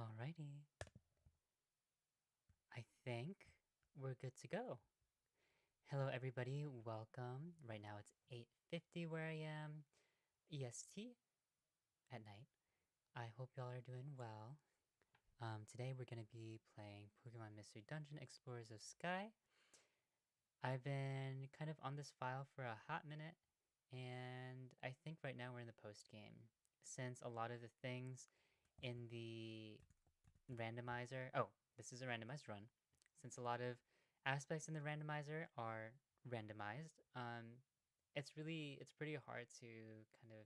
Alrighty. I think we're good to go. Hello everybody, welcome. Right now it's 8:50 where I am, EST at night. I hope y'all are doing well. Today we're gonna be playing Pokemon Mystery Dungeon Explorers of Sky. I've been kind of on this file for a hot minute, and I think right now we're in the post game. Since a lot of the things in the randomizer. Oh, this is a randomized run. Since a lot of aspects in the randomizer are randomized, it's pretty hard to kind of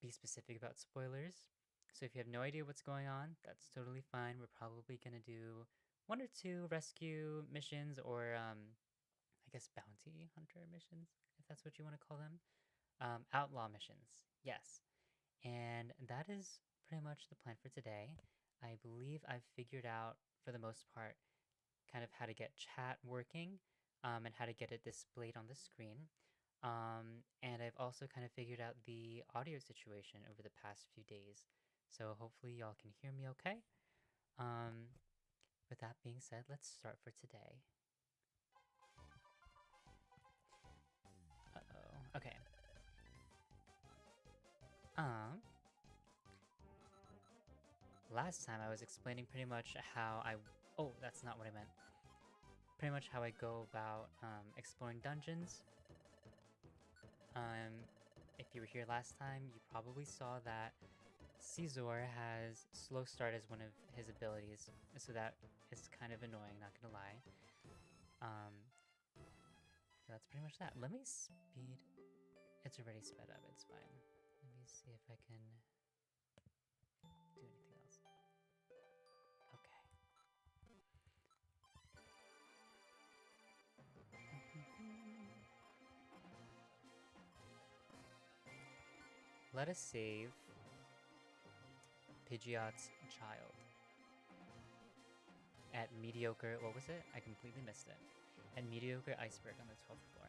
be specific about spoilers. So if you have no idea what's going on, that's totally fine. We're probably gonna do one or two rescue missions or I guess bounty hunter missions, if that's what you want to call them. Outlaw missions, yes. And that is pretty much the plan for today. I believe I've figured out, for the most part, kind of how to get chat working and how to get it displayed on the screen. And I've also kind of figured out the audio situation over the past few days. So hopefully y'all can hear me okay. Um, with that being said, let's start for today. Uh-oh. Okay. Um, Last time I was explaining pretty much how I... Oh, that's not what I meant. Pretty much how I go about exploring dungeons. Um, if you were here last time, you probably saw that Caesar has slow start as one of his abilities, so that is kind of annoying, not gonna lie. Um, that's pretty much that. Let me speed... It's already sped up, it's fine. Let me see if I can do anything else. Okay. Let us save Pidgeot's child at mediocre. What was it? I completely missed it. At mediocre iceberg on the 12th floor.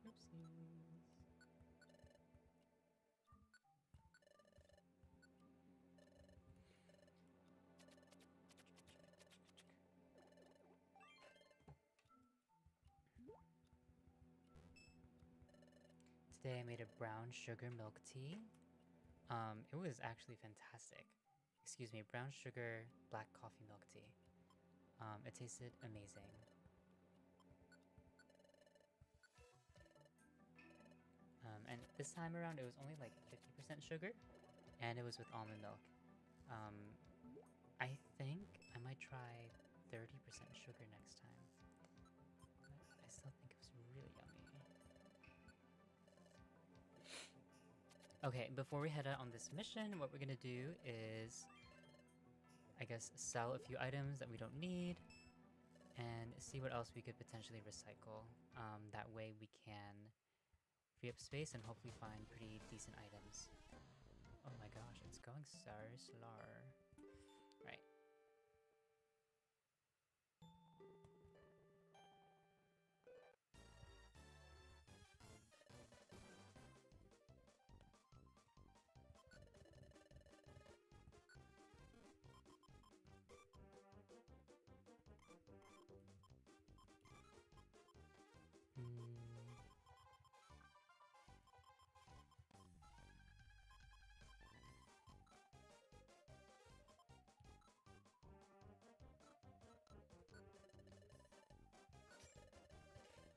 Oopsies. Today I made a brown sugar milk tea. It was actually fantastic. Excuse me, brown sugar black coffee milk tea. It tasted amazing. And this time around it was only like 50% sugar, and it was with almond milk. Um, I think I might try 30% sugar next time. But I still think it was really yummy. Okay, before we head out on this mission, what we're gonna do is, I guess, sell a few items that we don't need, and see what else we could potentially recycle. That way we can free up space and hopefully find pretty decent items. Oh my gosh, it's going so slow. Right. Hmm.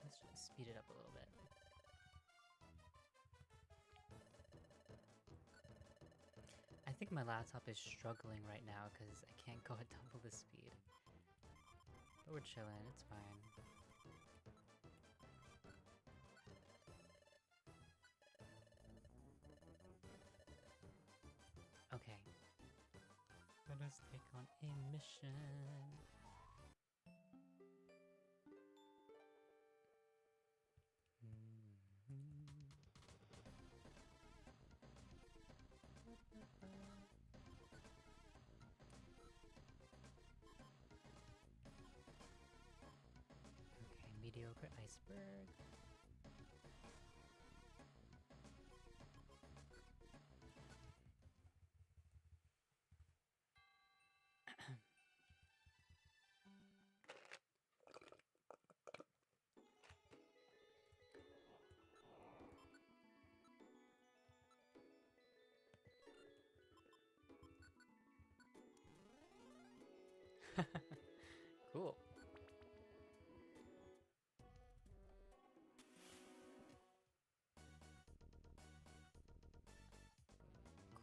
Let's just speed it up a little bit. I think my laptop is struggling right now because I can't go at double the speed. But we're chilling, it's fine. Okay. Let us take on a mission. mediocre iceberg. Cool.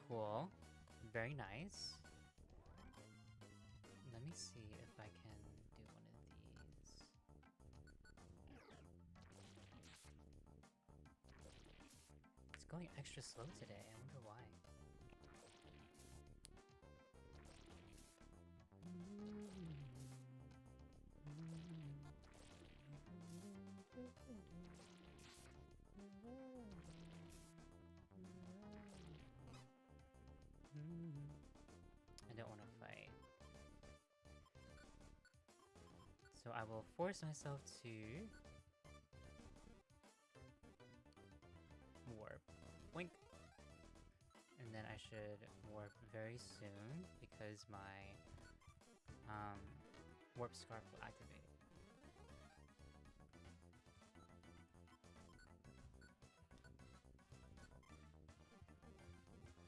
Cool. Very nice. Let me see if I can do one of these. It's going extra slow today. I wonder why. I don't want to fight. So I will force myself to warp. Wink. And then I should warp very soon because my warp scarf will activate.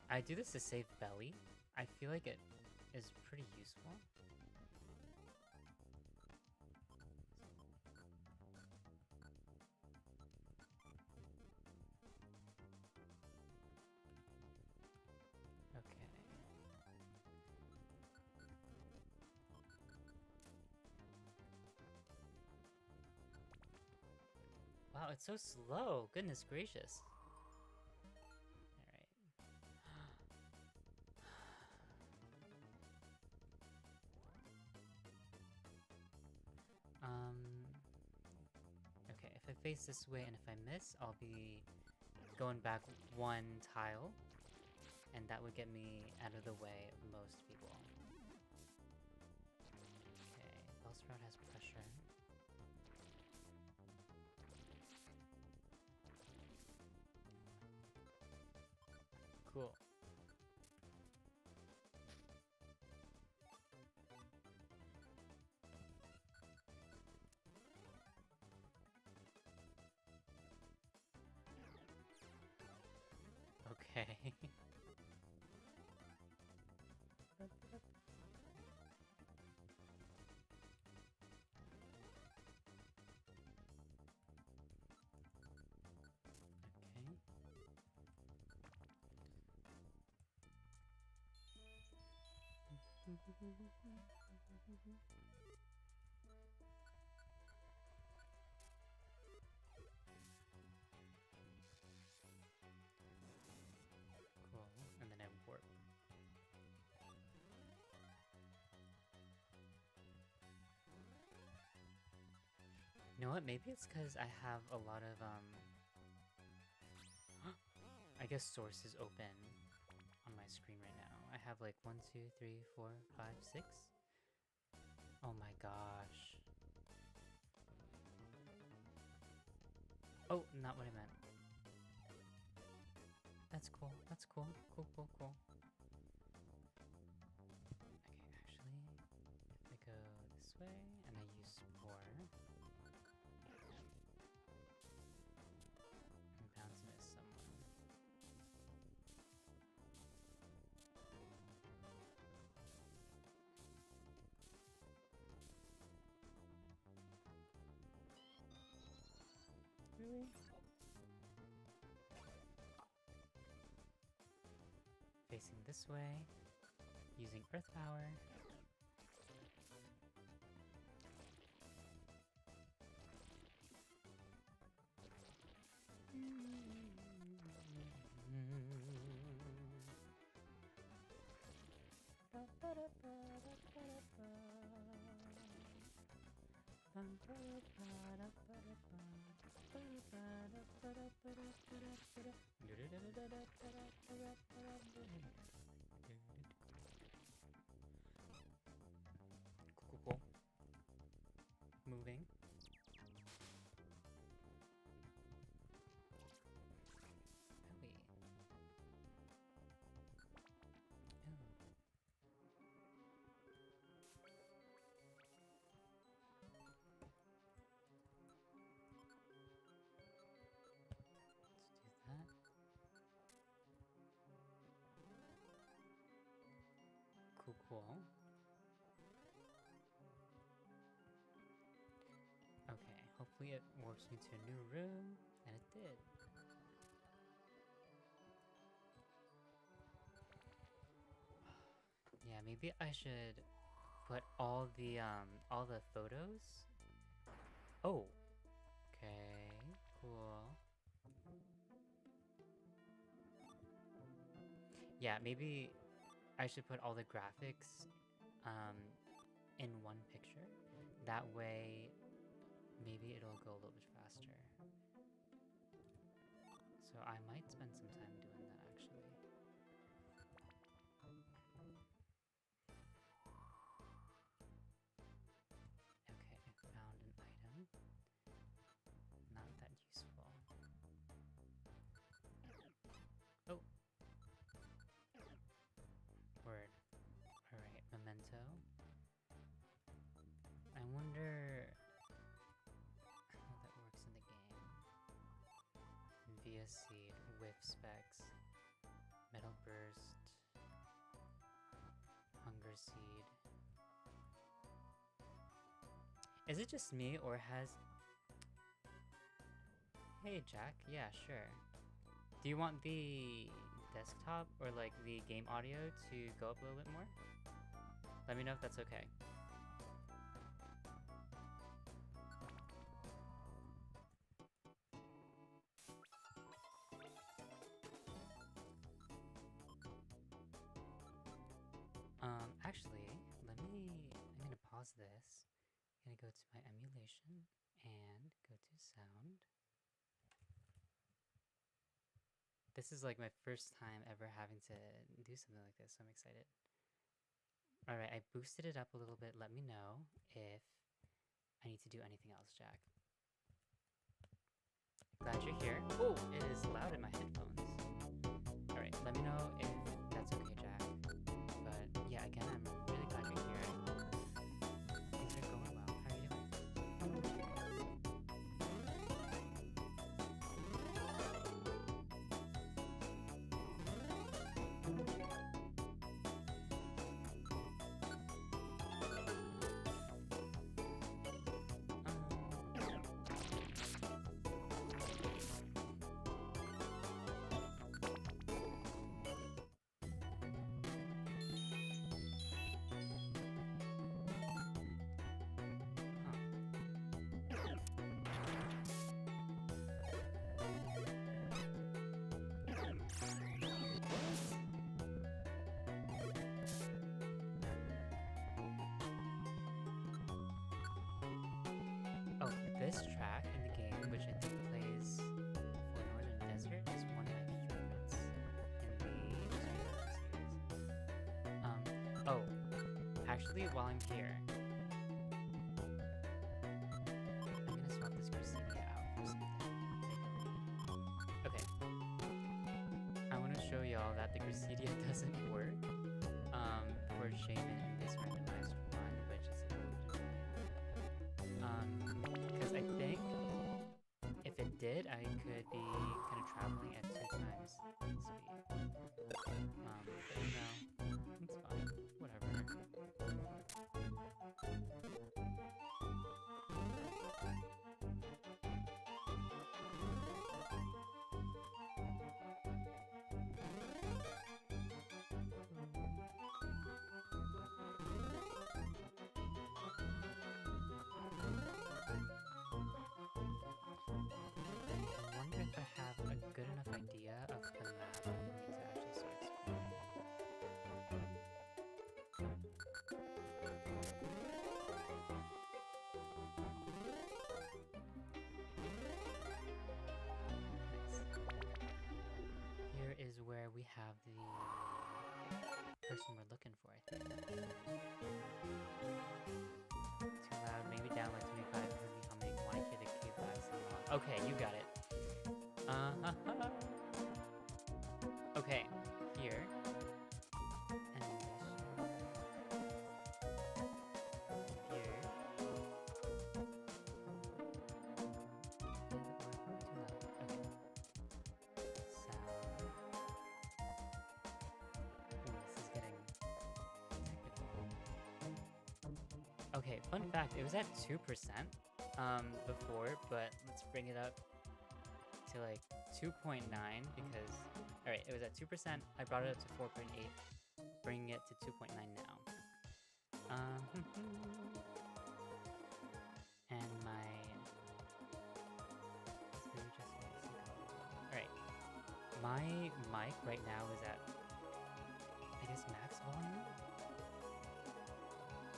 I do this to save belly. I feel like it is pretty useful. Okay. Wow, it's so slow. Goodness gracious. Okay, if I face this way and if I miss, I'll be going back one tile, and that would get me out of the way of most people. Okay, Bellsprout has pressure. Cool. Okay. Cool, and then I warp. You know what, maybe it's because I have a lot of, I guess sources open on my screen right now. I have like 1, 2, 3, 4, 5, 6. Oh my gosh. Oh, not what I meant. That's cool, that's cool. Cool, cool, cool. Okay, actually, if I go this way and I use Spore, I'm bound to miss someone. Really? Facing this way, using Earth Power. Cool, cool. Moving. Cool. Okay, hopefully it warps me to a new room, and it did. Yeah, maybe I should put all the photos. Oh, okay, cool. Yeah, maybe I should put all the graphics in one picture. That way, maybe it'll go a little bit faster. So I might spend some time doing that actually. Okay, I found an item. Not that useful. Oh! Word. Alright, memento. I wonder how that works in the game. Via seed, whiff specs, metal burst, hunger seed. Is it just me or has... Hey Jack, yeah, sure. Do you want the desktop or like the game audio to go up a little bit more? Let me know if that's okay. Actually, I'm gonna pause this. I'm gonna go to my emulation and go to sound. This is like my first time ever having to do something like this, so I'm excited. Alright, I boosted it up a little bit. Let me know if I need to do anything else, Jack. Glad you're here. Oh, it is loud in my headphones. Alright, let me know if that's okay, Jack. But yeah, again, I'm really glad you're here. Things are going well. How are you doing? Oh, this track in the game, which I think plays for Northern Desert, is one of my favorites in the series. Oh, actually, while I'm here, I'm gonna swap this Crusadia out for something that I don't need. Okay, I want to show y'all that the Crusadia doesn't work for Shaman in this randomized run, which is a because I think if it did, I could be kind of traveling at 2 times speed. But no, it's fine. Whatever. I wonder if I have a good enough idea of the map for me to actually start exploring. Nice. Here is where we have the person we're looking for, I think. Too loud, maybe down like 25, heard me humming, wanna hear the cave guys sing along. Okay, you got it. Okay, here. Here. Sound. Ooh, this is getting technical. Okay, fun fact, it was at 2% before, but let's bring it up to like 2.9 because, alright, it was at 2%, I brought it up to 4.8, bringing it to 2.9 now. And my... Alright, my mic right now is at, I guess, max volume?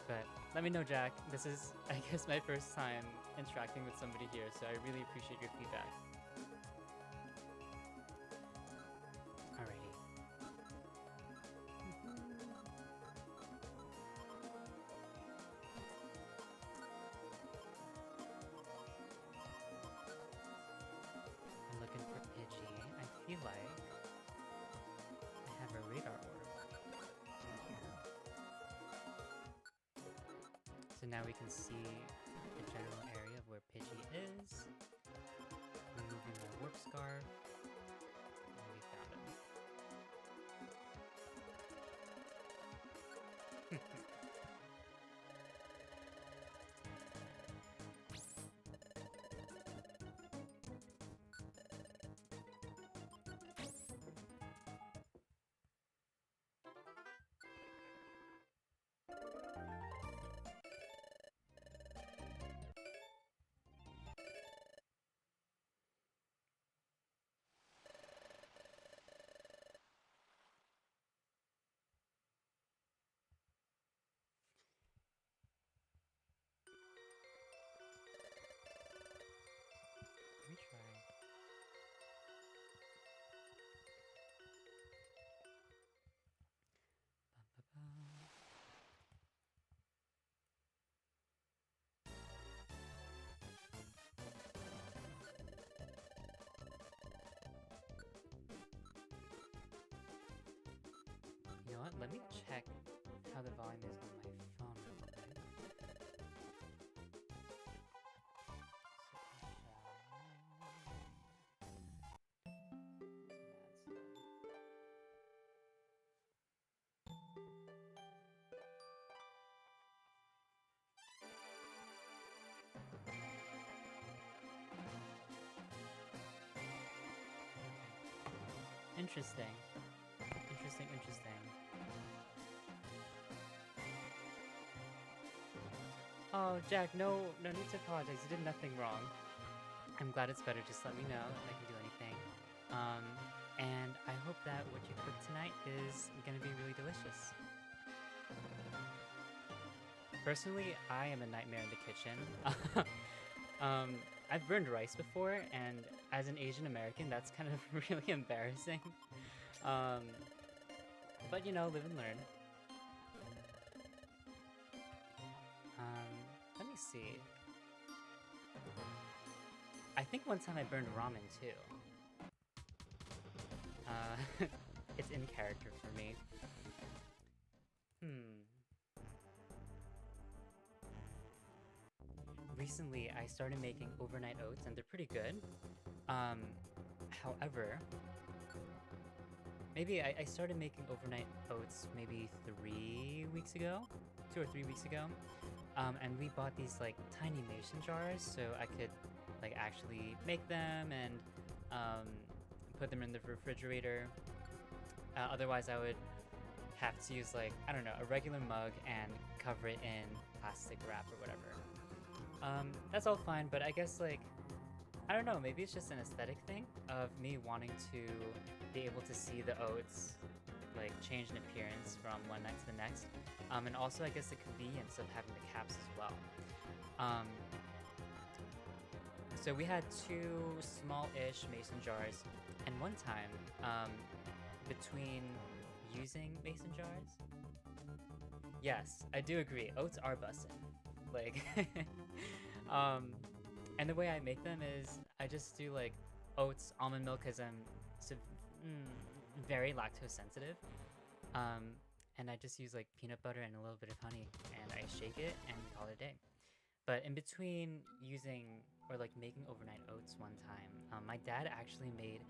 But let me know, Jack. This is, I guess, my first time interacting with somebody here, so I really appreciate your feedback. Alrighty. I'm looking for Pidgey. I feel like I have a radar orb. So now we can see the general area of where Pidgey is. Removing my warp scarf. And we found him. Let me try. You know what? Let me check how the volume is on my phone real quick. Interesting. Interesting. Oh, Jack, no need to apologize. You did nothing wrong. I'm glad it's better. Just let me know if I can do anything. And I hope that what you cooked tonight is gonna be really delicious. Personally, I am a nightmare in the kitchen. I've burned rice before, and as an Asian American, that's kind of really embarrassing. But you know, live and learn. Let me see. I think one time I burned ramen too. It's in character for me. Recently, I started making overnight oats, and they're pretty good. However, maybe I started making overnight oats maybe 3 weeks ago, 2 or 3 weeks ago. And we bought these like tiny mason jars so I could like actually make them and put them in the refrigerator. Otherwise, I would have to use like, I don't know, a regular mug and cover it in plastic wrap or whatever. That's all fine, but I guess like, I don't know, maybe it's just an aesthetic thing of me wanting to be able to see the oats like change in appearance from one night to the next. And also I guess the convenience of having the caps as well. So we had 2 small-ish mason jars, and one time, between using mason jars, yes, I do agree, oats are bussin'. Like, and the way I make them is I just do like oats, almond milk, because I'm very lactose sensitive. And I just use like peanut butter and a little bit of honey, and I shake it and call it a day. But in between using or like making overnight oats one time, my dad actually made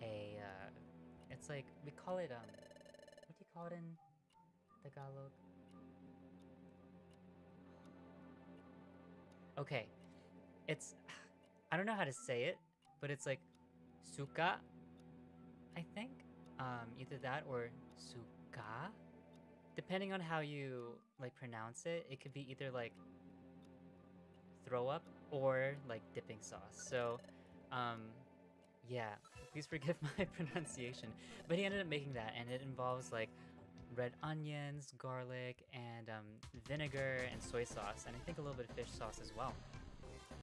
a, it's like, we call it, what do you call it in Tagalog? Okay, it's I don't know how to say it, but it's like suka, I think. Either that or suka, depending on how you like pronounce it. It could be either like throw up or like dipping sauce. So, um, yeah, please forgive my pronunciation. But he ended up making that, and it involves like red onions, garlic, and vinegar and soy sauce, and I think a little bit of fish sauce as well.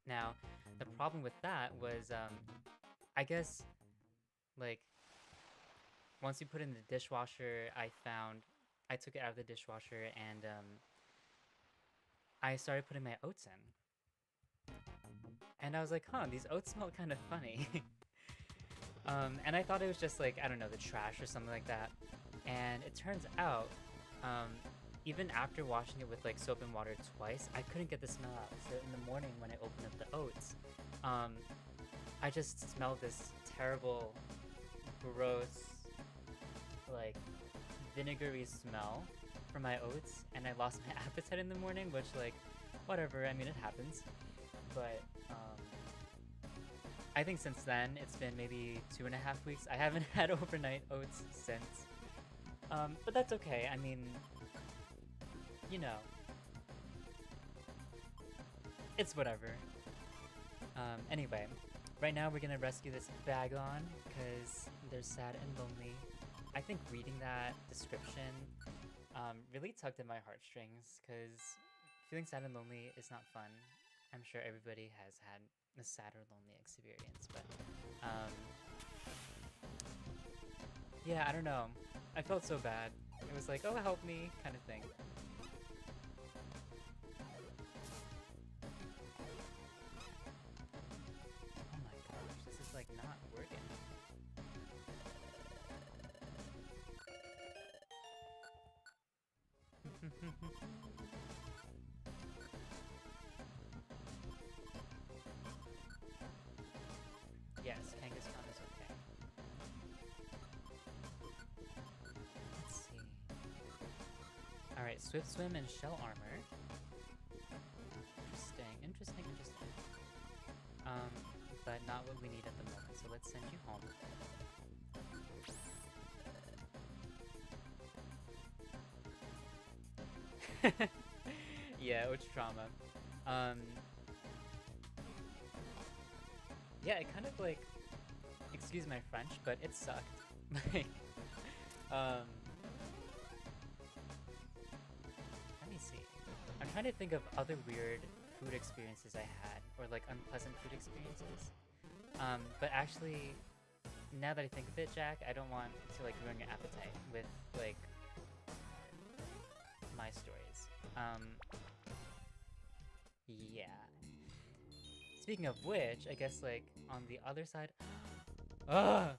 Now, the problem with that was, I guess, like, once you put it in the dishwasher, I took it out of the dishwasher and I started putting my oats in. And I was like, huh, these oats smell kind of funny. And I thought it was just like, I don't know, the trash or something like that. And it turns out, um, even after washing it with like soap and water twice, I couldn't get the smell out. So in the morning when I opened up the oats, um, I just smelled this terrible, gross, like vinegary smell from my oats, and I lost my appetite in the morning, which like, whatever, I mean, it happens. But I think since then, it's been maybe 2.5 weeks. I haven't had overnight oats since. But that's okay. I mean, you know, it's whatever. Anyway, right now we're gonna rescue this Bagon because they're sad and lonely. I think reading that description really tugged at my heartstrings because feeling sad and lonely is not fun. I'm sure everybody has had a sad or lonely experience, but yeah, I don't know. I felt so bad. It was like, oh, help me, kind of thing. Oh my gosh, this is like not working. Yes, Kangaskhan is okay. Let's see. Alright, Swift Swim and Shell Armor. Interesting, interesting, interesting. But not what we need at the moment, so let's send you home. Yeah, which trauma. Yeah, it kind of like, excuse my French, but it sucked. Like, let me see. I'm trying to think of other weird food experiences I had, or like unpleasant food experiences. But actually, now that I think of it, Jack, I don't want to like ruin your appetite with like my stories. Yeah. Speaking of which, I guess like on the other side. Ugh!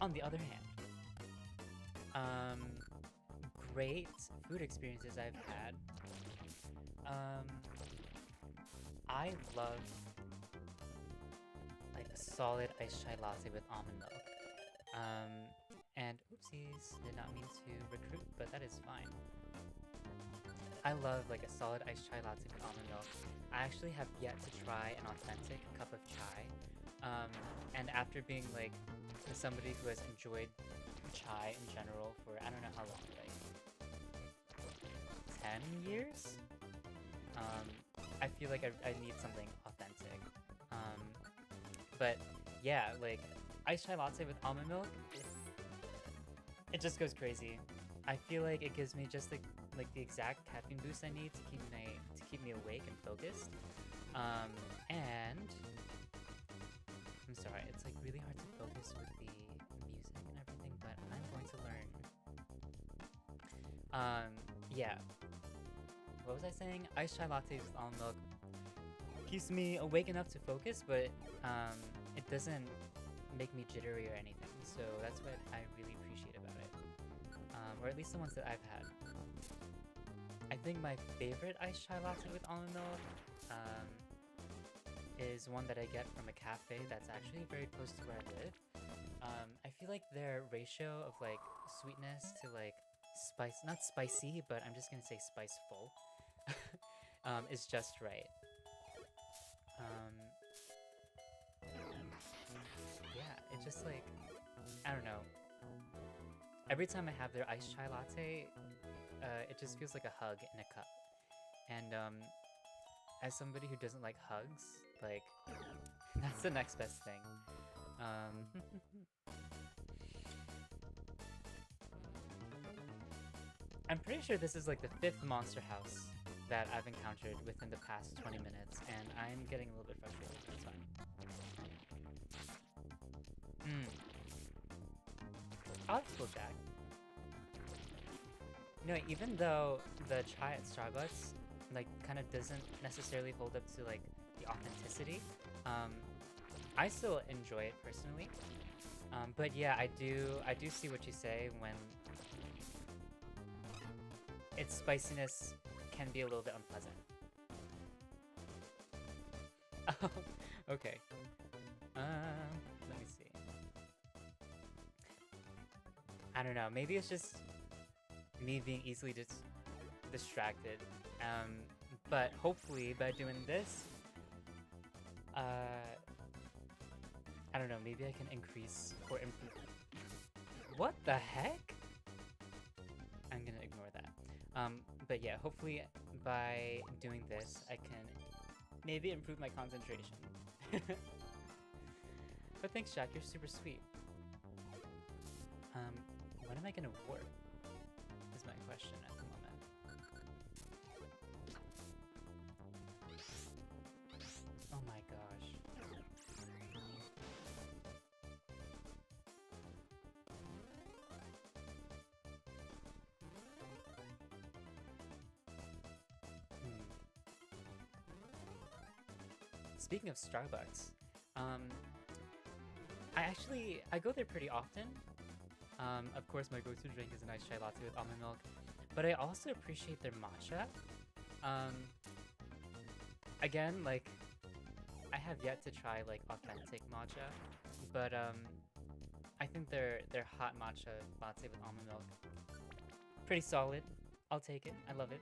On the other hand, great food experiences I've had. I love like a solid iced chai latte with almond milk. And oopsies, did not mean to recruit, but that is fine. I love like a solid iced chai latte with almond milk. I actually have yet to try an authentic cup of chai. And after being like somebody who has enjoyed chai in general for I don't know how long, like 10 years? I feel like I need something authentic. But yeah, like iced chai latte with almond milk, it just goes crazy. I feel like it gives me just the exact caffeine boost I need to keep me awake and focused. And I'm sorry, it's like really hard to focus with the music and everything, but I'm going to learn. Yeah. What was I saying? Iced chai latte with almond milk keeps me awake enough to focus, but it doesn't make me jittery or anything. So that's what I really appreciate about it. Or at least the ones that I've had. I think my favorite iced chai latte with almond milk is one that I get from a cafe that's actually very close to where I live. I feel like their ratio of like sweetness to like not spicy, but I'm just gonna say spiceful, is just right. Yeah, it just like, I don't know. Every time I have their iced chai latte, it just feels like a hug in a cup. And as somebody who doesn't like hugs, like, that's the next best thing. I'm pretty sure this is like the 5th monster house that I've encountered within the past 20 minutes, and I'm getting a little bit frustrated. That's fine. I'll have to go back. No, even though the chai at Starbucks like kind of doesn't necessarily hold up to like the authenticity, I still enjoy it personally. But yeah, I do see what you say when its spiciness can be a little bit unpleasant. Oh, okay. Let me see. I don't know. Maybe it's just me being easily distracted. But hopefully by doing this, I don't know. Maybe I can increase or improve. What the heck? I'm gonna ignore that. But yeah, hopefully by doing this, I can maybe improve my concentration. But thanks, Jack. You're super sweet. When am I gonna warp? Is my question at the moment. Oh my gosh. Speaking of Starbucks, I go there pretty often. Of course, my go-to drink is a nice chai latte with almond milk, but I also appreciate their matcha. Again, like, I have yet to try like authentic matcha, but I think their hot matcha latte with almond milk, pretty solid. I'll take it. I love it.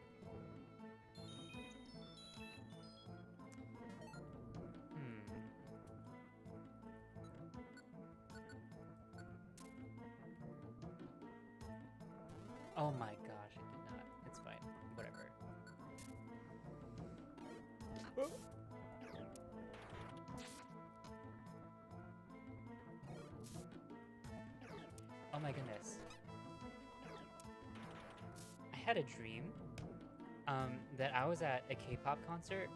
Oh my gosh, I did not. It's fine. Whatever. Oh my goodness. I had a dream that I was at a K-pop concert,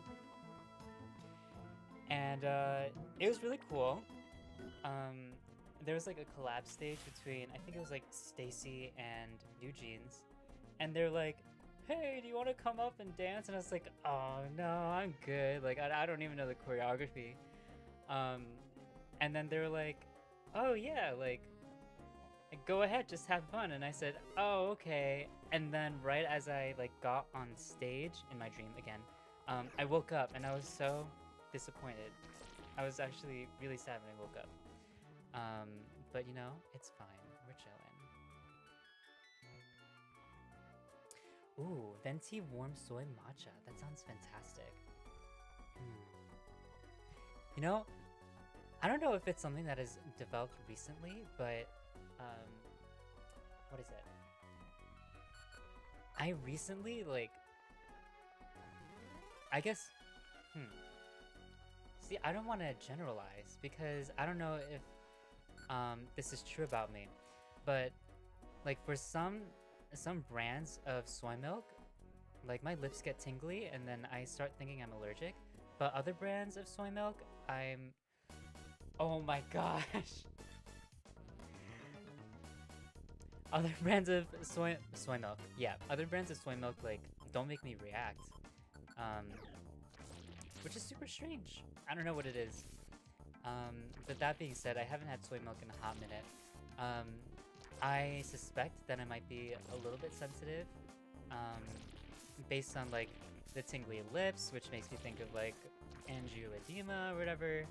and it was really cool. There was like a collab stage between, I think it was like Stacy and New Jeans, and they're like, hey, do you want to come up and dance? And I was like, oh no, I'm good. Like, I don't even know the choreography. And then they were like, oh yeah, like, go ahead, just have fun. And I said, oh, okay. And then right as I like got on stage in my dream again, I woke up and I was so disappointed. I was actually really sad when I woke up. But you know, it's fine. We're chilling. Ooh, venti warm soy matcha. That sounds fantastic. You know, I don't know if it's something that is developed recently, but what is it? I recently like, I guess, See, I don't want to generalize because I don't know if this is true about me, but like for some brands of soy milk, like my lips get tingly and then I start thinking I'm allergic. But other brands of soy milk, oh my gosh. Other brands of soy milk, yeah. Other brands of soy milk like don't make me react, which is super strange. I don't know what it is. But that being said, I haven't had soy milk in a hot minute. I suspect that I might be a little bit sensitive, based on like the tingly lips, which makes me think of like angioedema or whatever.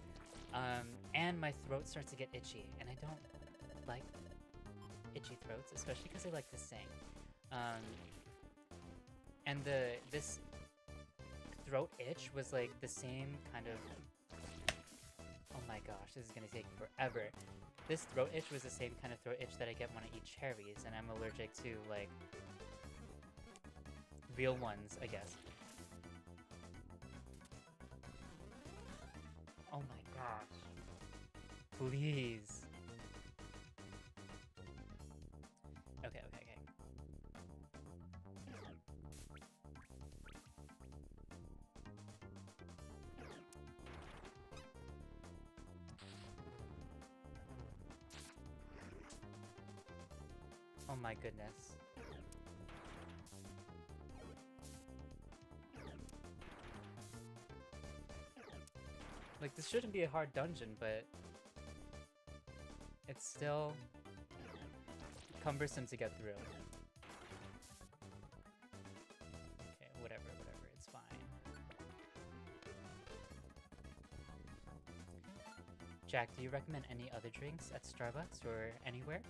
And my throat starts to get itchy, and I don't like itchy throats, especially because I like to sing. And this throat itch was like the same kind of. Oh my gosh, this is gonna take forever. This throat itch was the same kind of throat itch that I get when I eat cherries, and I'm allergic to like real ones, I guess. Oh my gosh. Please. Okay. Oh my goodness. Like, this shouldn't be a hard dungeon, but it's still cumbersome to get through. Okay, whatever, it's fine. Jack, do you recommend any other drinks at Starbucks or anywhere?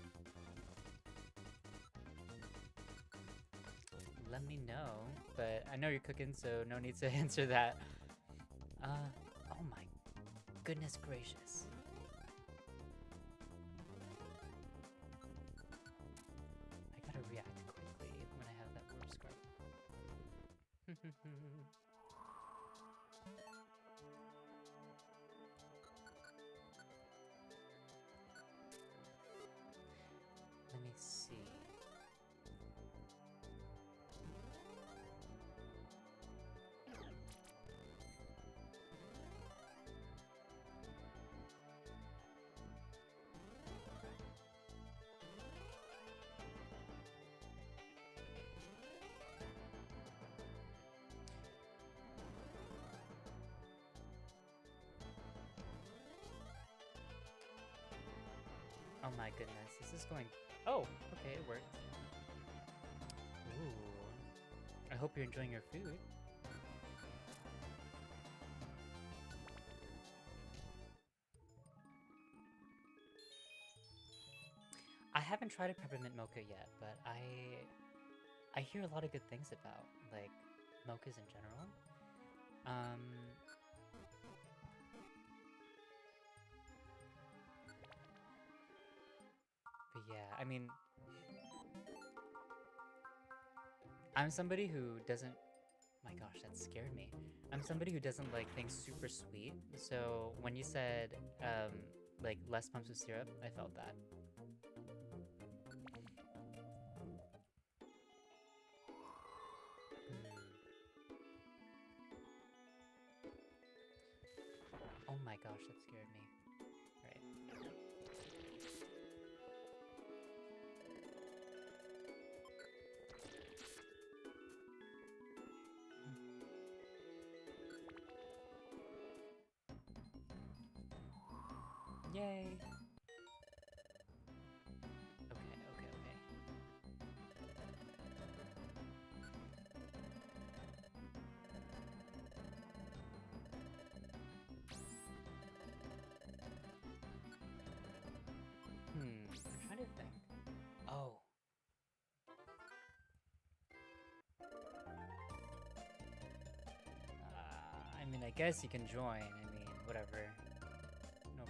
Let me know, but I know you're cooking, so no need to answer that. Oh my goodness gracious. I gotta react quickly when I have that warp scarf. Let me see. Oh my goodness, this is going... Oh, okay, it worked. Ooh. I hope you're enjoying your food. I haven't tried a peppermint mocha yet, but I hear a lot of good things about, like, mochas in general. But yeah, I mean, I'm somebody who doesn't... My gosh, that scared me. I'm somebody who doesn't like things super sweet, so when you said, like, less pumps of syrup, I felt that. Oh my gosh, that scared me. Right. Yay! Okay. I'm trying to think. Oh. I mean, I guess you can join. I mean, whatever. No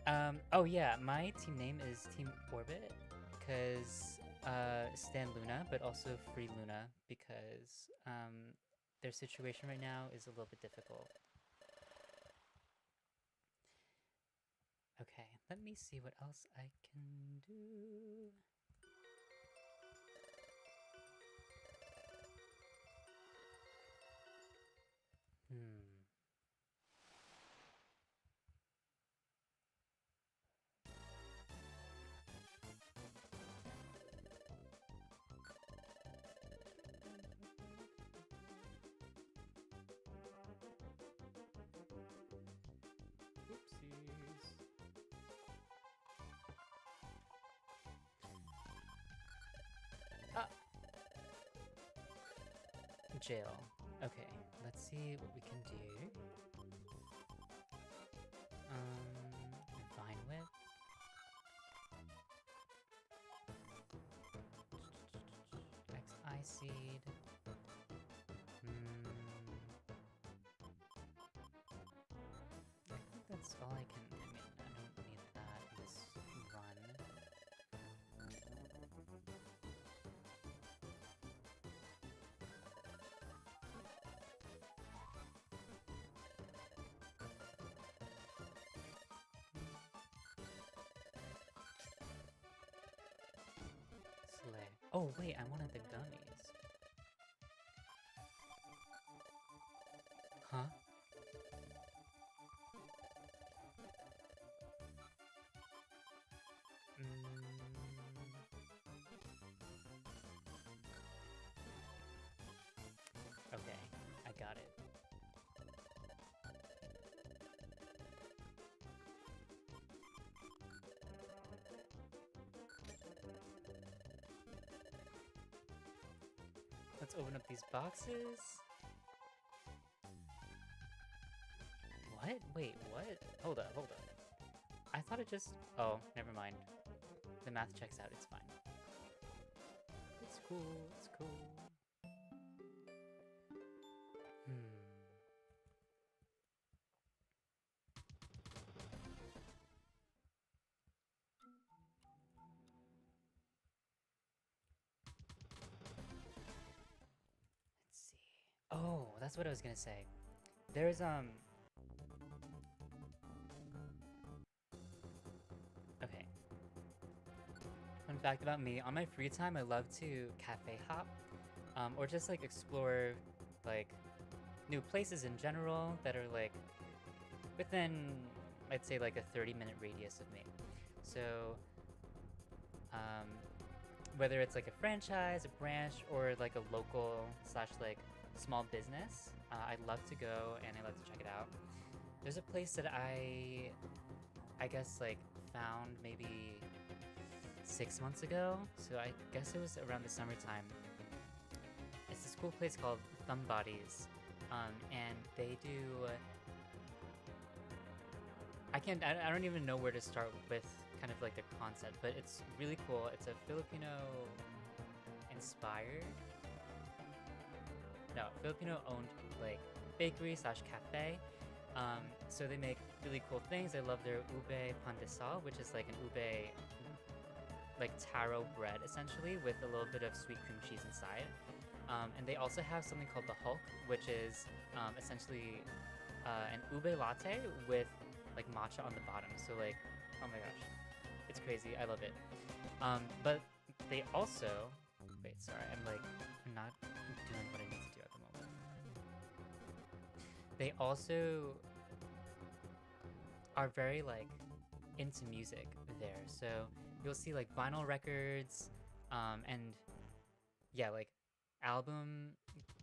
problem. Oh yeah, my team name is Team Orbit, because, Stan Luna, but also Free Luna, because, their situation right now is a little bit difficult. Okay, let me see what else I can do. Oopsies. Ah! Jail. Okay, let's see what we can do. Vine Whip. seed. I think that's all I can. I mean, I don't need that in this run. Slay. Oh wait, I wanted the gummies. Huh? Okay, I got it. Let's open up these boxes. What? Wait, what? Hold up, hold up. I thought it just... Oh, never mind. The math checks out, it's fine. It's cool, it's cool. Let's see. Oh, that's what I was gonna say. There's, Okay. Fun fact about me, on my free time, I love to cafe hop. Or just, like, explore, like, new places in general that are, like, within, I'd say, like, a 30-minute radius of me. So, whether it's, like, a franchise, a branch, or, like, a local slash, like, small business, I'd love to go and I love to check it out. There's a place that I guess, like, found maybe 6 months ago, so I guess it was around the summertime. It's this cool place called Thumb Bodies, and they do... I don't even know where to start with kind of like the concept, but it's really cool. It's a Filipino-inspired... No, Filipino-owned, like, bakery slash cafe. So they make really cool things. I love their ube pandesal, which is like an ube, like taro bread essentially, with a little bit of sweet cream cheese inside. And they also have something called the Hulk, which is essentially an ube latte with like matcha on the bottom. So like, oh my gosh, it's crazy. I love it. But they also, wait, sorry, I'm not doing what I need to do at the moment. They also are very like into music there. So you'll see like vinyl records, and yeah, like album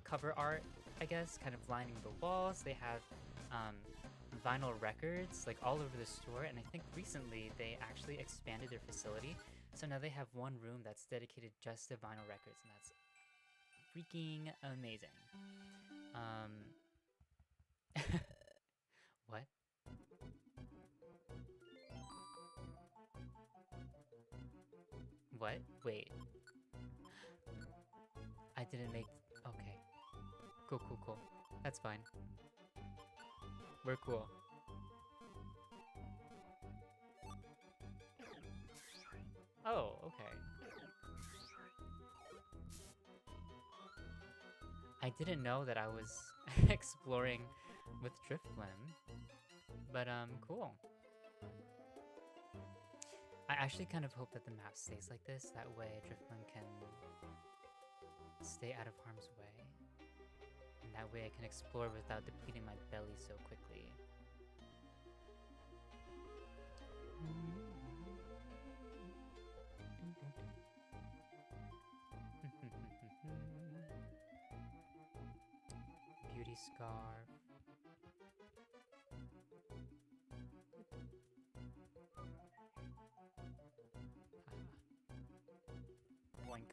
cover art, I guess, kind of lining the walls. They have vinyl records like all over the store, and I think recently they actually expanded their facility. So now they have one room that's dedicated just to vinyl records, and that's freaking amazing. What? What? Wait. I didn't make... Okay. Cool, cool, cool. That's fine. We're cool. Oh, okay. I didn't know that I was exploring with Driftblim, but cool. I actually kind of hope that the map stays like this, that way Driftblim can stay out of harm's way, and that way I can explore without depleting my belly so quickly. Beauty scarf. Boink.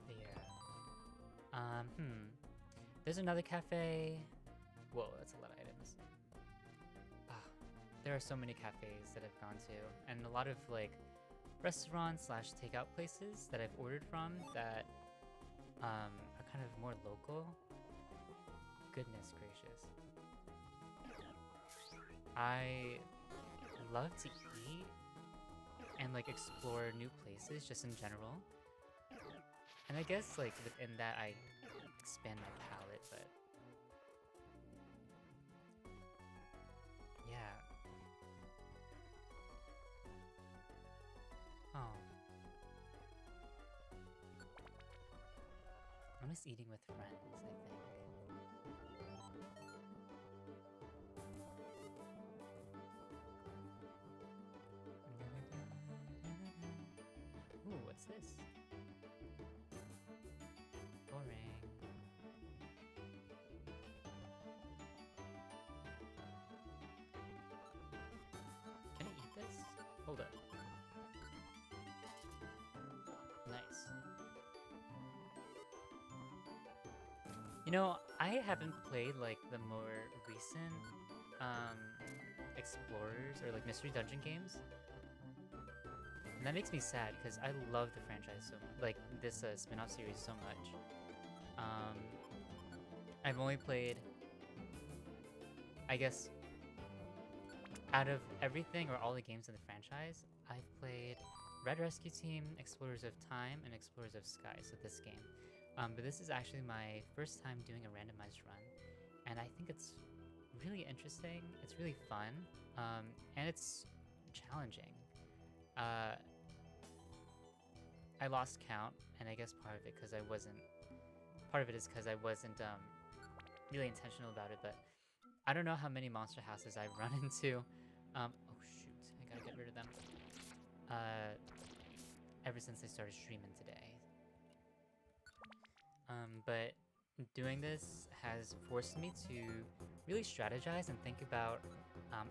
Yeah. There's another cafe. Whoa, that's a lot of items. There are so many cafes that I've gone to, and a lot of like restaurants slash takeout places that I've ordered from that are kind of more local. Goodness gracious. I love to eat and like explore new places just in general. And I guess like within that I expand my palette, but yeah. Oh. I miss eating with friends, I think. Ooh, what's this? Boring. Can I eat this? Hold up. Nice. You know, I haven't played like the more recent explorers or like mystery dungeon games. And that makes me sad because I love the franchise so much, like this spin-off series so much. I've only played, I guess, out of everything or all the games in the franchise, I've played Red Rescue Team, Explorers of Time, and Explorers of Sky, so this game. But this is actually my first time doing a randomized run, and I think it's really interesting, it's really fun, and it's challenging. I lost count, and I guess part of it is because I wasn't really intentional about it, but I don't know how many monster houses I've run into. Oh shoot, I gotta get rid of them. Ever since I started streaming today. But doing this has forced me to really strategize and think about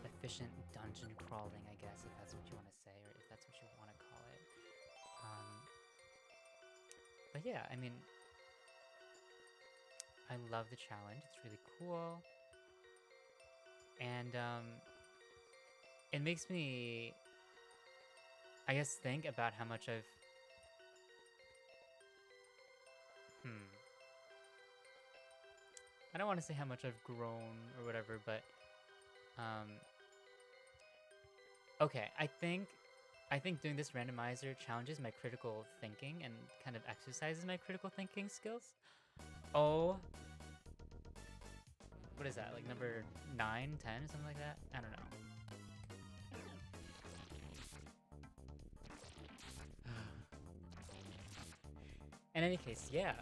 efficient dungeon crawling, I guess, if that's what you want to say, or if that's what you want to call it. But yeah, I mean, I love the challenge. It's really cool. And it makes me, I guess, think about how much I've... I don't want to say how much I've grown or whatever, but... okay, I think doing this randomizer challenges my critical thinking and kind of exercises my critical thinking skills. Oh... What is that, like number 9, 10, or something like that? I don't know. In any case, yeah,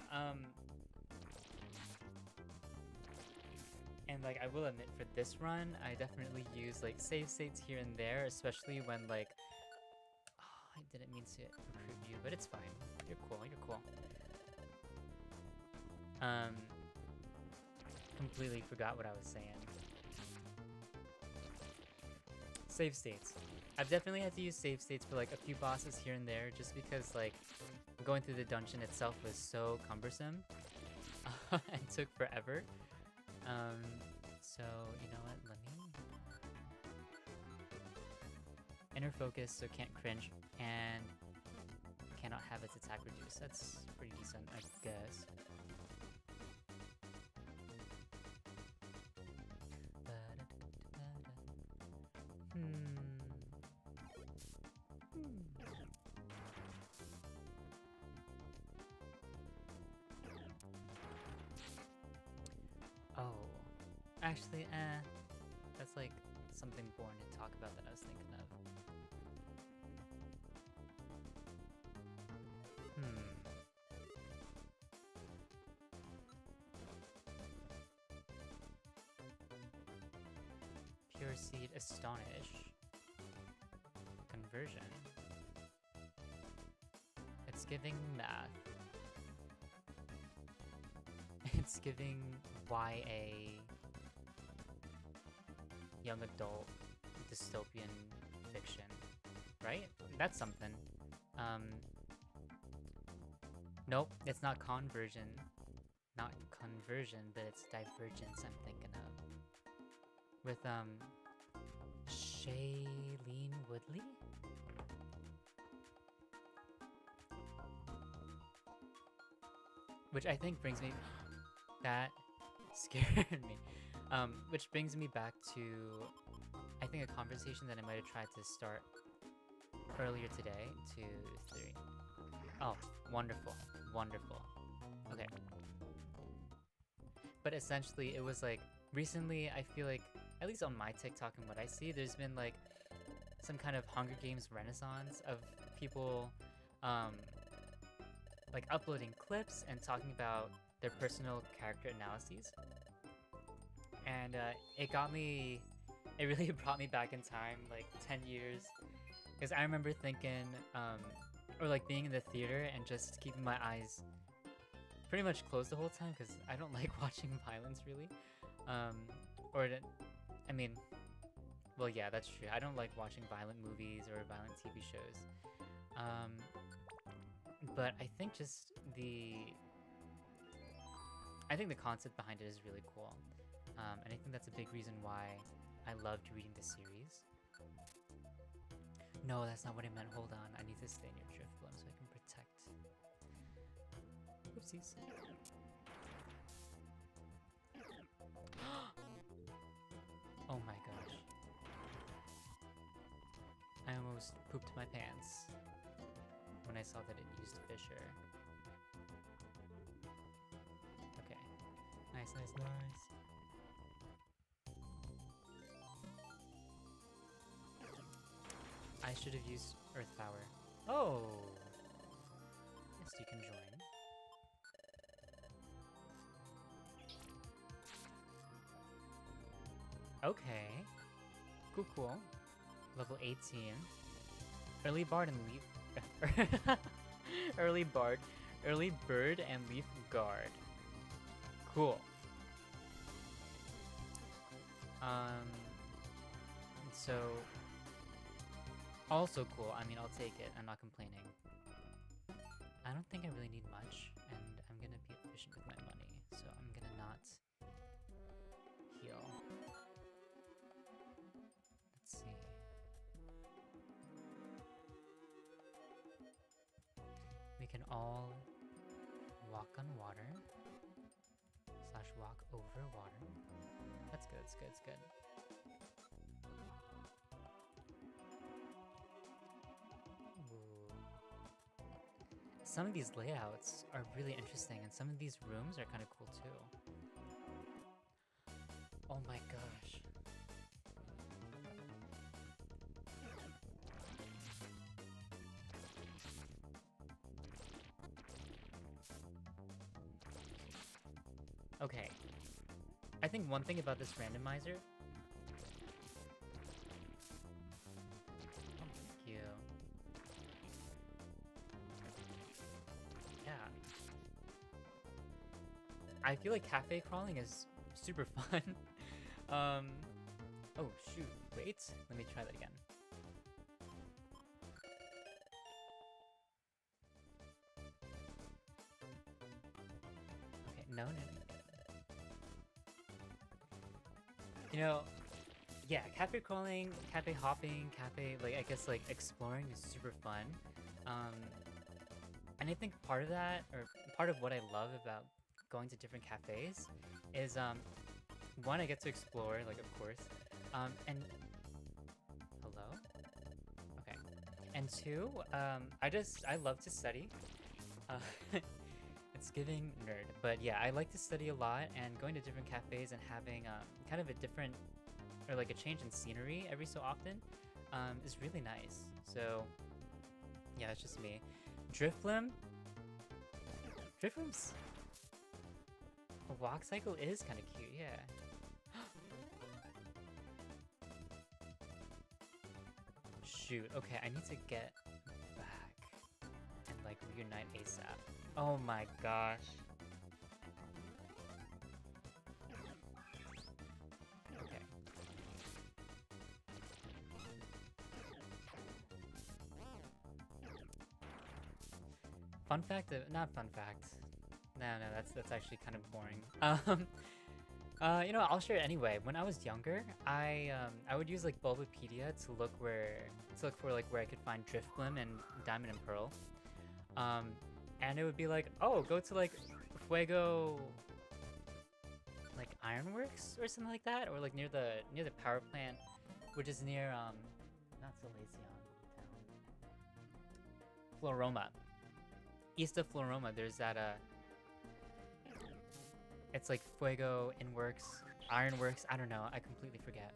and like I will admit for this run, I definitely use like save states here and there, especially when like, oh, I didn't mean to recruit you, but it's fine. You're cool, you're cool. Completely forgot what I was saying. Save states. I've definitely had to use save states for like a few bosses here and there, just because like going through the dungeon itself was so cumbersome and took forever. So you know what? Let me inner focus, so can't cringe and cannot have its attack reduced. That's pretty decent, I guess. Oh, actually, that's like something boring to talk about that I was thinking of. Pure Seed Astonish. Conversion. It's giving math. It's giving YA, young adult, dystopian fiction, right? That's something. Nope, it's not conversion. Not conversion, but it's divergence I'm thinking of. With, Shailene Woodley? which I think brings me that scared me. Which brings me back to I think a conversation that I might have tried to start earlier today. 2, 3. Oh, wonderful, wonderful. Okay. But essentially, it was like recently. I feel like at least on my TikTok and what I see, there's been like some kind of Hunger Games renaissance of people like uploading clips and talking about their personal character analyses. And it really brought me back in time, like 10 years. Because I remember thinking, or like being in the theater and just keeping my eyes pretty much closed the whole time because I don't like watching violence really. I mean, well, yeah, that's true. I don't like watching violent movies or violent TV shows. But I think I think the concept behind it is really cool. And I think that's a big reason why I loved reading the series. No, that's not what I meant. Hold on. I need to stay near Driftbloom so I can protect. Oopsies. Oh my gosh. I almost pooped my pants when I saw that it used Fisher. Okay. Nice, nice, nice. I should have used Earth Power. Oh! Yes, you can join. Okay. Cool, cool. Level 18. Early Bard and Leaf... Early Bird and Leaf Guard. Cool. So... Also cool. I mean, I'll take it. I'm not complaining. I don't think I really need much, and I'm gonna be efficient with my money, so I'm gonna not heal. Let's see. We can all walk on water. / walk over water. That's good, that's good, that's good. Some of these layouts are really interesting, and some of these rooms are kind of cool too. Oh my gosh. Okay. I think one thing about this randomizer... Oh, thank you. Yeah. I feel like cafe crawling is super fun. Oh shoot, wait, let me try that again. Okay, no. You know, yeah, cafe crawling, cafe hopping, like, I guess, like, exploring is super fun. And I think part of that, or part of what I love about going to different cafes is, one, I get to explore, like, of course, and... Hello? Okay. And two, I love to study. It's giving nerd, but yeah, I like to study a lot, and going to different cafes and having kind of a different, or like a change in scenery every so often is really nice. So yeah, it's just me. Driftbloom's walk cycle is kind of cute, yeah. Shoot, okay, I need to get back and like reunite ASAP. Oh my gosh. Okay. Fun fact, not fun fact. No, that's actually kind of boring. You know, I'll share it anyway. When I was younger, I would use like Bulbapedia to look for like where I could find Driftbloom and Diamond and Pearl. And it would be like, oh, go to like Fuego, like Ironworks or something like that, or like near the power plant, which is near not Salacion town, Floroma. East of Floroma, there's that it's like Fuego Inworks, Ironworks. I don't know. I completely forget.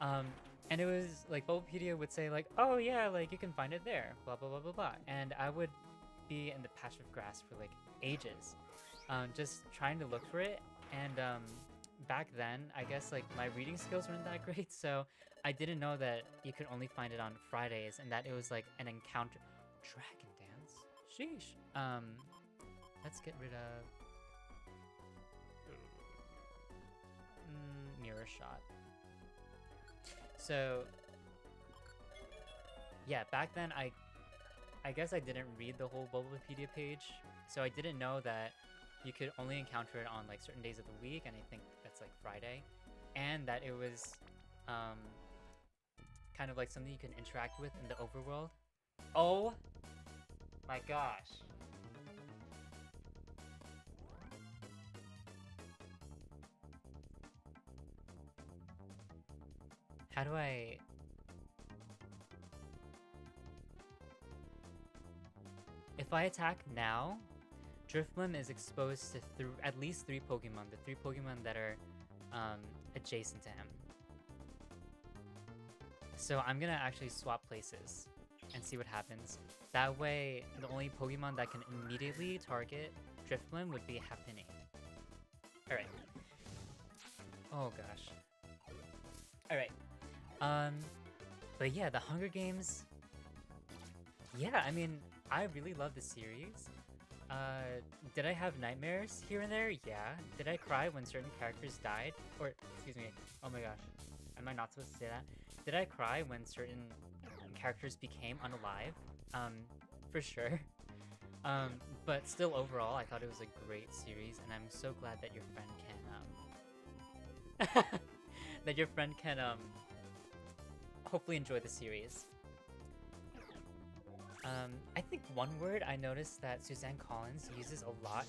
And it was like Bulbapedia would say like, oh yeah, like you can find it there, blah blah blah blah blah, and I would be in the patch of grass for like ages, just trying to look for it. And back then, I guess like my reading skills weren't that great, so I didn't know that you could only find it on Fridays, and that it was like an encounter. Dragon Dance? Sheesh. Let's get rid of Mirror Shot. So yeah, back then I guess I didn't read the whole Bulbapedia page, so I didn't know that you could only encounter it on like certain days of the week, and I think that's like Friday, and that it was kind of like something you can interact with in the overworld. Oh my gosh. How do I... If I attack now, Drifblim is exposed to at least 3 Pokemon, the 3 Pokemon that are adjacent to him. So I'm gonna actually swap places and see what happens. That way, the only Pokemon that can immediately target Drifblim would be Happiny. Alright. Oh gosh. Alright. But yeah, the Hunger Games... Yeah, I mean, I really love the series. Did I have nightmares here and there? Yeah. Did I cry when certain characters died? Or, excuse me, oh my gosh. Am I not supposed to say that? Did I cry when certain characters became unalive? For sure. But still overall, I thought it was a great series, and I'm so glad that your friend can, that your friend can, hopefully enjoy the series. I think one word I noticed that Suzanne Collins uses a lot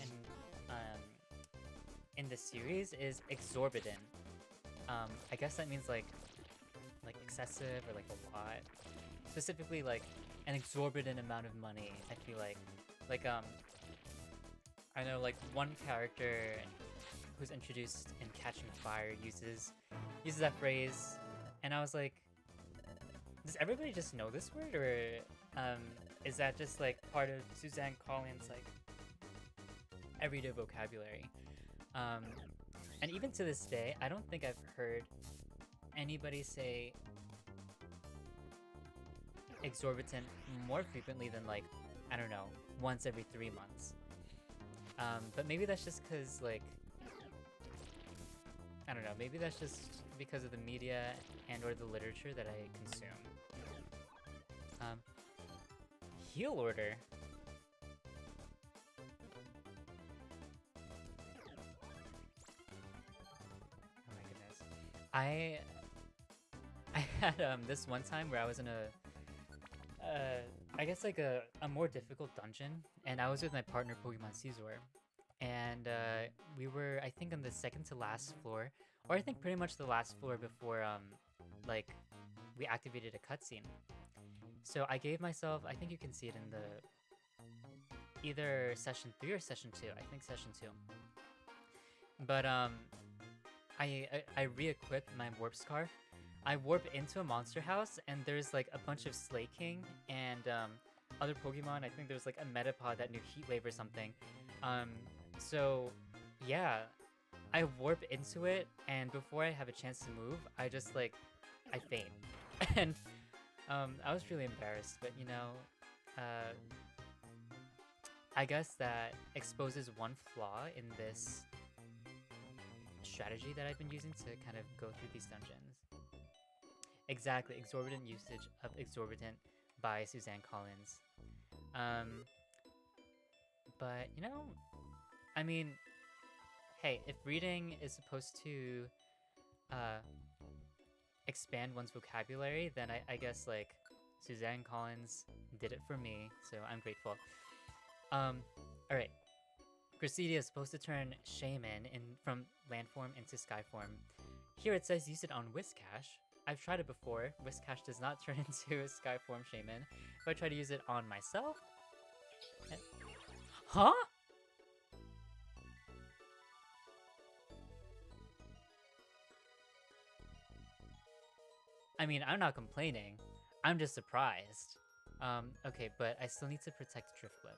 in the series is exorbitant. I guess that means like excessive or like a lot. Specifically like an exorbitant amount of money, I feel like. Like I know like one character who's introduced in Catching Fire uses that phrase, and I was like, does everybody just know this word, or is that just like part of Suzanne Collins' like everyday vocabulary? And even to this day, I don't think I've heard anybody say exorbitant more frequently than like, I don't know, once every 3 months. But maybe that's just because like, I don't know, maybe that's just because of the media and or the literature that I consume. Heal order. Oh my goodness. I had this one time where I was in a I guess like a more difficult dungeon, and I was with my partner Pokemon Caesar, and we were, I think, on the second to last floor, or I think pretty much the last floor before like we activated a cutscene. So I gave myself, I think you can see it in the either session 3 or session 2. I think session 2. But I re-equipped my warp scarf. I warp into a monster house, and there's like a bunch of Slay King and other Pokemon. I think there's like a Metapod that knew Heat Wave or something. So yeah, I warp into it, and before I have a chance to move, I just like, I faint. And I was really embarrassed, but you know, I guess that exposes one flaw in this strategy that I've been using to kind of go through these dungeons. Exactly, exorbitant usage of exorbitant by Suzanne Collins. But you know, I mean, hey, if reading is supposed to expand one's vocabulary, then I guess like Suzanne Collins did it for me, so I'm grateful. Alright, Gracidia is supposed to turn Shaman from landform into Skyform. Here it says use it on Whiscash. I've tried it before. Whiscash does not turn into a Skyform Shaman. If I try to use it on myself... Huh? I mean, I'm not complaining. I'm just surprised. Okay, but I still need to protect Drifblim.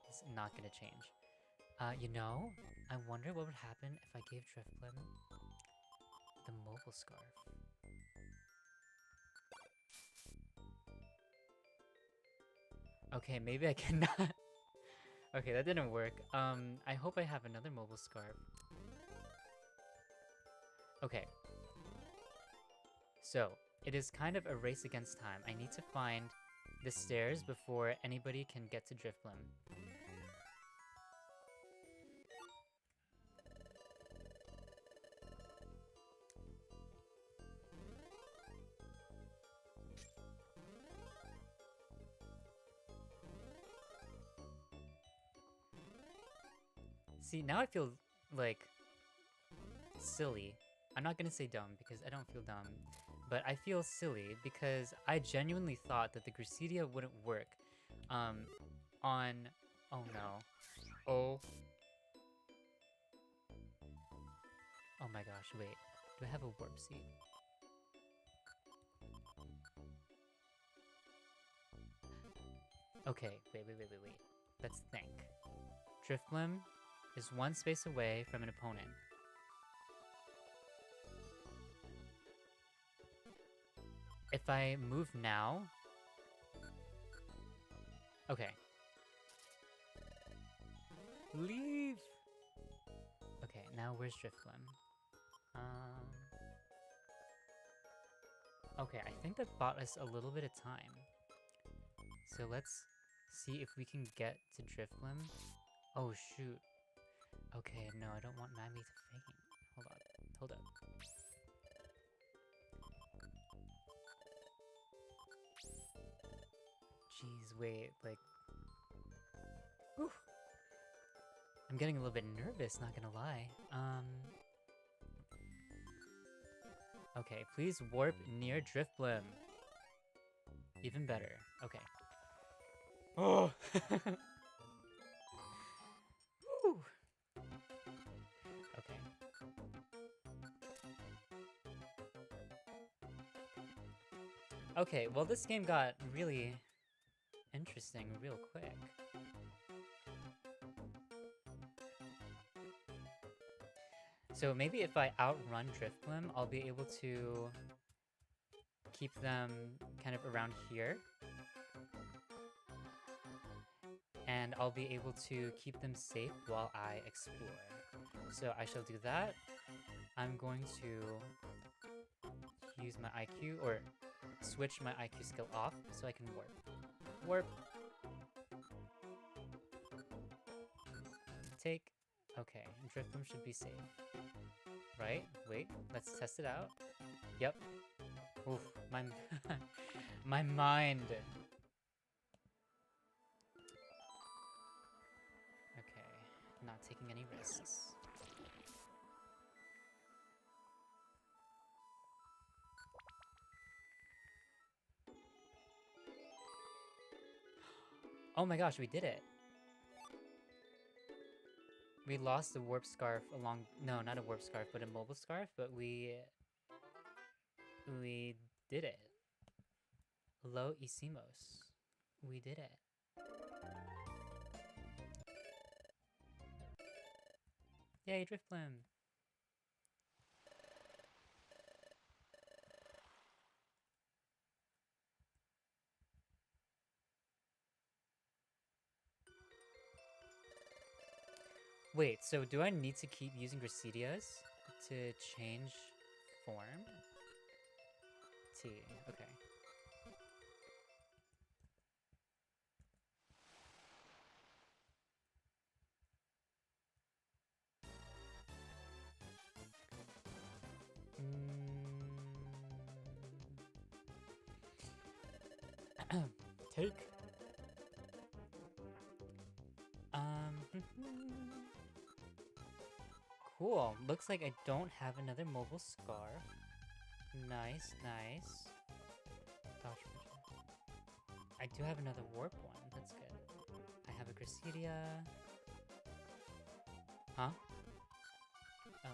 It's not gonna change. You know, I wonder what would happen if I gave Drifblim the mobile scarf. Okay, maybe I cannot. Okay, that didn't work. I hope I have another mobile scarf. Okay. So, it is kind of a race against time. I need to find the stairs before anybody can get to Drifblim. See, now I feel, like, silly. I'm not gonna say dumb, because I don't feel dumb. But I feel silly, because I genuinely thought that the Gracidia wouldn't work, on... Oh no. Oh. Oh my gosh, wait. Do I have a warp seed? Okay, wait. Let's think. Drifblim is one space away from an opponent. If I move now... Okay. Leave! Okay, now where's Drifblim? Okay, I think that bought us a little bit of time. So let's see if we can get to Drifblim. Oh shoot. Okay, no, I don't want Mammy to faint. Hold up. Jeez, wait, like... Whew. I'm getting a little bit nervous, not gonna lie. Okay, please warp near Drifblim. Even better. Okay. Oh! Whew. Okay. Okay, well this game got really interesting real quick. So maybe if I outrun Drifblim, I'll be able to keep them kind of around here. And I'll be able to keep them safe while I explore. So I shall do that. I'm going to use my IQ, or switch my IQ skill off so I can warp. Warp. Take. Okay, Drifblim should be safe. Right? Wait, let's test it out. Yep. Oof, my my mind. Okay, not taking any risks. Oh my gosh, we did it. We lost the warp scarf along... No, not a warp scarf, but a mobile scarf, but we did it. Hello, Isimos. We did it. Yay, Drifblim. Wait, so do I need to keep using Gracidias to change form? T, okay. Take. Cool. Looks like I don't have another mobile scarf. Nice, nice. Dodge pressure. I do have another warp one. That's good. I have a Gracidia. Huh? Oh.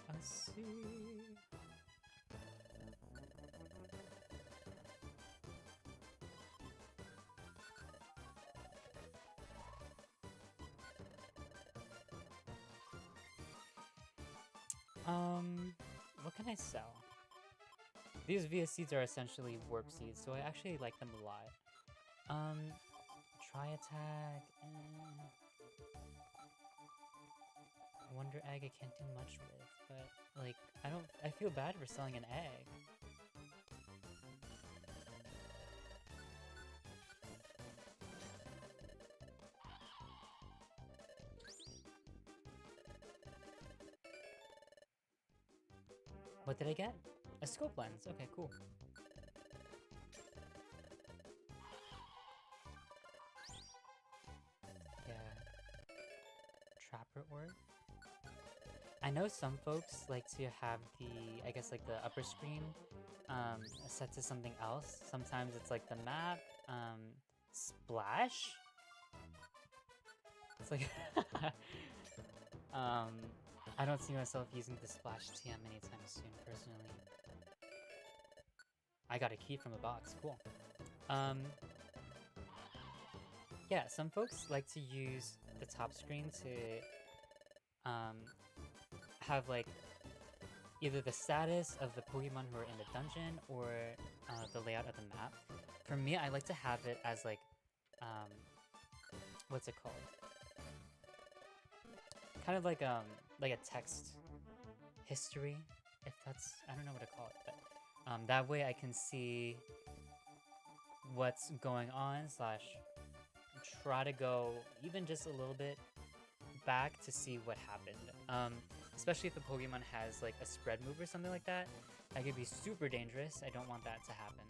Let us see. What can I sell? These VS seeds are essentially warp seeds, so I actually like them a lot. Try attack. Wonder egg I can't do much with, but like I feel bad for selling an egg. What did I get? A scope lens. Okay, cool. Yeah. Trapper orb. I know some folks like to have the, I guess like the upper screen set to something else. Sometimes it's like the map, splash. It's like, I don't see myself using the splash TM anytime soon, personally. I got a key from a box, cool. Yeah, some folks like to use the top screen to have like either the status of the Pokemon who are in the dungeon or the layout of the map. For me, I like to have it as like, what's it called? Kind of like a text history, if that's, I don't know what to call it, but that way I can see what's going on slash try to go even just a little bit back to see what happened. Especially if the Pokemon has like a spread move or something like that. That could be super dangerous. I don't want that to happen.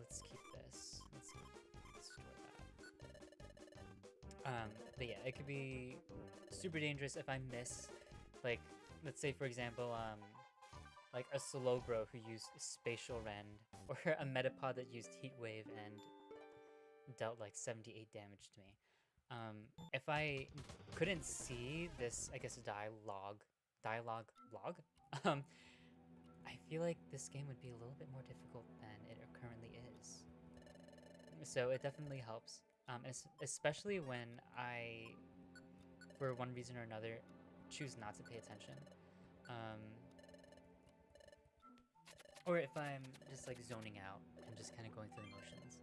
Let's keep this. Let's store that. But yeah, it could be super dangerous if I miss, like, let's say for example, like a Slowbro who used Spatial Rend, or a Metapod that used Heat Wave and dealt like 78 damage to me. If I couldn't see this, I guess, dialogue log, I feel like this game would be a little bit more difficult than it currently is. So it definitely helps, especially when I, for one reason or another, choose not to pay attention. Or if I'm just like zoning out and just kind of going through the motions.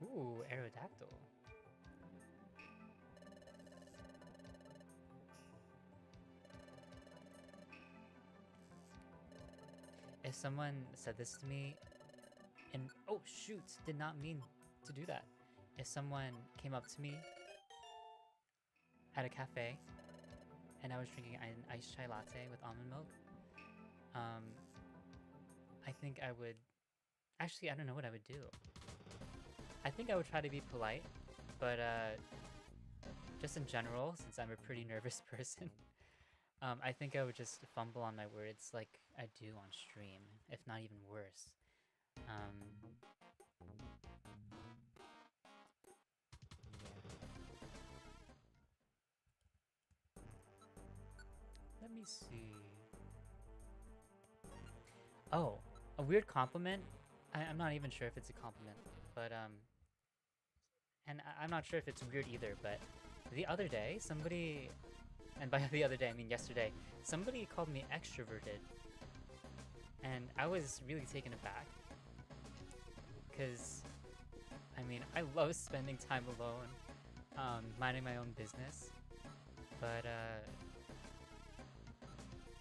Ooh, Aerodactyl. If someone said this to me, and oh shoot, did not mean to do that. If someone came up to me at a cafe and I was drinking an iced chai latte with almond milk, I think I would, actually I don't know what I would do. I think I would try to be polite, but just in general, since I'm a pretty nervous person, I think I would just fumble on my words like I do on stream, if not even worse. Yeah. Let me see. Oh, a weird compliment? I'm not even sure if it's a compliment, but and I'm not sure if it's weird either, but the other day, somebody, and by the other day I mean yesterday, somebody called me extroverted, and I was really taken aback, because I mean, I love spending time alone, minding my own business. But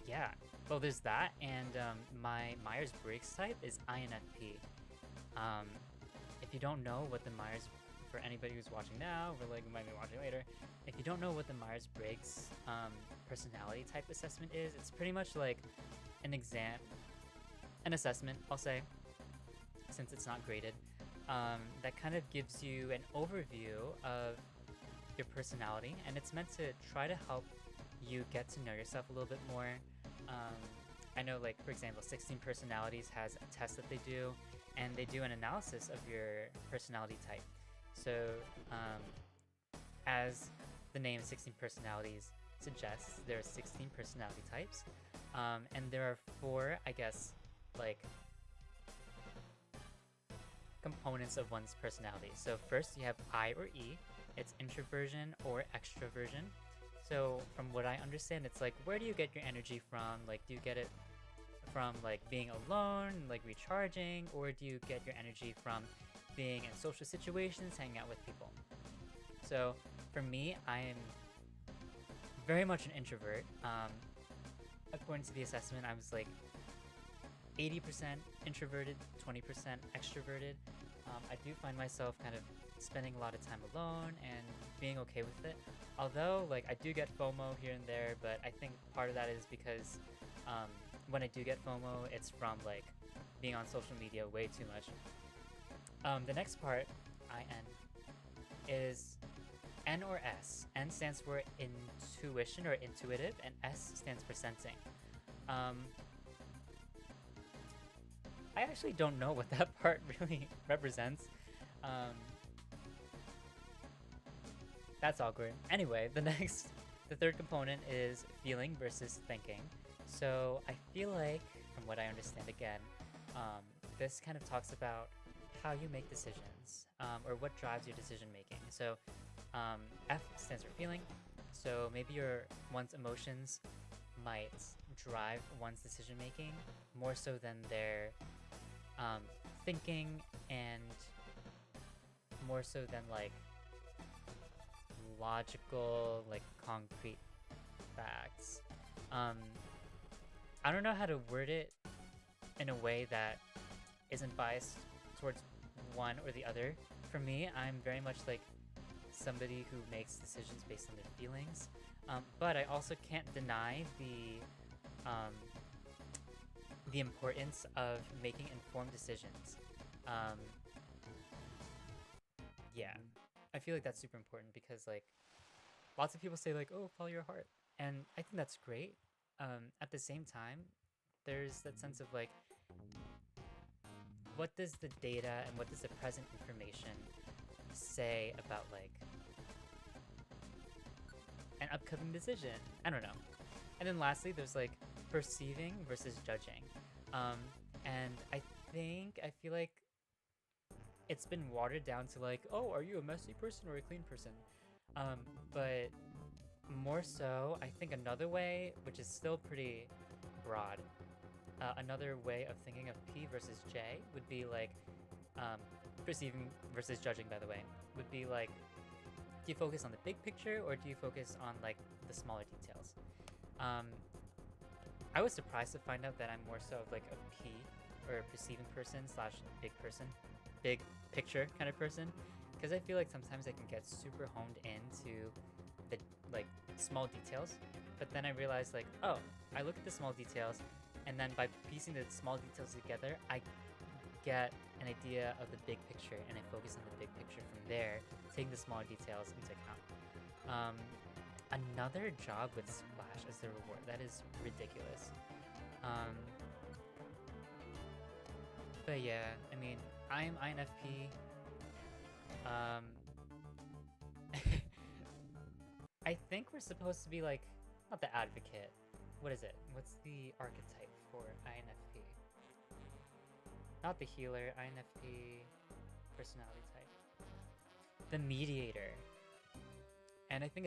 yeah. Well, there's that, and my Myers-Briggs type is INFP. Um, if you don't know what the Myers, for anybody who's watching now, or like might be watching later, if you don't know what the Myers-Briggs personality type assessment is, it's pretty much like an exam, an assessment, I'll say, since it's not graded, that kind of gives you an overview of your personality, and it's meant to try to help you get to know yourself a little bit more. I know, like, for example, 16 Personalities has a test that they do, and they do an analysis of your personality type. So, as the name 16 Personalities suggests, there are 16 personality types, and there are 4, I guess, like, components of one's personality. So first you have I or E. It's introversion or extroversion. So from what I understand, it's like, where do you get your energy from? Like, do you get it from like being alone, like recharging, or do you get your energy from being in social situations, hanging out with people? So for me, I am very much an introvert. According to the assessment, I was like 80% introverted, 20% extroverted. I do find myself kind of spending a lot of time alone and being okay with it. Although, like, I do get FOMO here and there, but I think part of that is because when I do get FOMO, it's from, like, being on social media way too much. The next part, IN, is N or S. N stands for intuition or intuitive, and S stands for sensing. I actually don't know what that part really represents. That's awkward. Anyway, the third component is feeling versus thinking. So I feel like, from what I understand again, this kind of talks about how you make decisions, or what drives your decision making. So F stands for feeling. So maybe one's emotions might drive one's decision making more so than their thinking, and more so than like logical, like concrete facts. I don't know how to word it in a way that isn't biased towards one or the other. For me, I'm very much like somebody who makes decisions based on their feelings, but I also can't deny the importance of making informed decisions. Yeah, I feel like that's super important because, like, lots of people say, like, oh, follow your heart. And I think that's great. At the same time, there's that sense of, like, what does the data and what does the present information say about, like, an upcoming decision? I don't know. And then lastly, there's, like, perceiving versus judging. And I feel like it's been watered down to like, oh, are you a messy person or a clean person? But more so, I think another way, which is still pretty broad, another way of thinking of P versus J would be like, perceiving versus judging, by the way, would be like, do you focus on the big picture or do you focus on like the smaller details? I was surprised to find out that I'm more so of like a P, or a perceiving person slash big person, big picture kind of person, because I feel like sometimes I can get super honed into the like small details, but then I realized like, oh, I look at the small details, and then by piecing the small details together, I get an idea of the big picture, and I focus on the big picture from there, taking the small details into account. Another job with Splash as the reward. That is ridiculous. But yeah, I mean, I am INFP. I think we're supposed to be like, not the advocate. What is it? What's the archetype for INFP? Not the healer, INFP personality type. The mediator. And I think